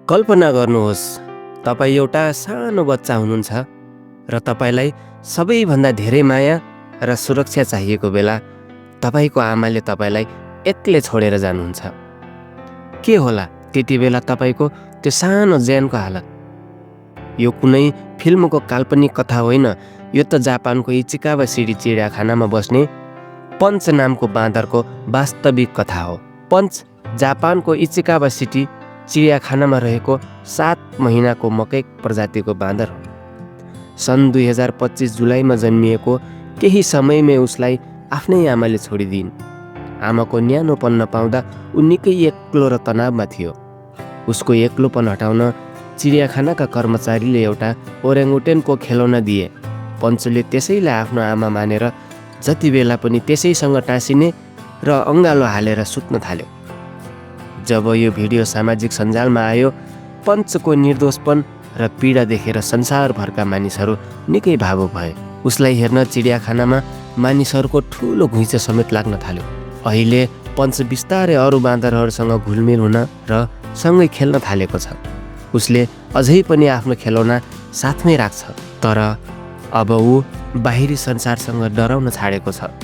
कल्पना गर्नुहोस्, तपाईँ एउटा सानो बच्चा हुनुहुन्छ र तपाईँलाई सबैभन्दा धेरै माया र सुरक्षा चाहिएको बेला तपाईँको आमाले तपाईँलाई एक्लै छोडेर जानुहुन्छ। के होला त्यति बेला तपाईँको त्यो सानो ज्यानको हालत? यो कुनै फिल्मको काल्पनिक कथा होइन, यो त जापानको इचिकावा सिटी चिडियाखानामा बस्ने पञ्च नामको बाँदरको वास्तविक कथा हो। पञ्च जापानको इचिकावा सिटी चिडियाखानामा रहेको 7 महिनाको मकै प्रजातिको बाँदर हो। सन् 2025 जुलाईमा जन्मिएको केही समयमै उसलाई आफ्नै आमाले छोडिदिइन्। आमाको न्यानोपन नपाउँदा ऊ निकै एक्लो र तनावमा थियो। उसको एक्लोपन हटाउन चिडियाखानाका कर्मचारीले एउटा ओरेङ्गुटेनको खेलौना दिए। पञ्चले त्यसैलाई आफ्नो आमा मानेर जति बेला पनि त्यसैसँग टाँसिने र अँगालो हालेर सुत्न थाल्यो। जब यो भिडियो सामाजिक सञ्जालमा आयो, पञ्चको निर्दोषपन र पीडा देखेर संसारभरका मानिसहरू निकै भावुक भए। उसलाई हेर्न चिडियाखानामा मानिसहरूको ठुलो घुइँचो समेत लाग्न थाल्यो। अहिले पञ्च बिस्तारै अरू बाँदरहरूसँग घुलमिल हुन र सँगै खेल्न थालेको छ। उसले अझै पनि आफ्नो खेलौना साथमै राख्छ, तर अब ऊ बाहिरी संसारसँग डराउन छाडेको छ।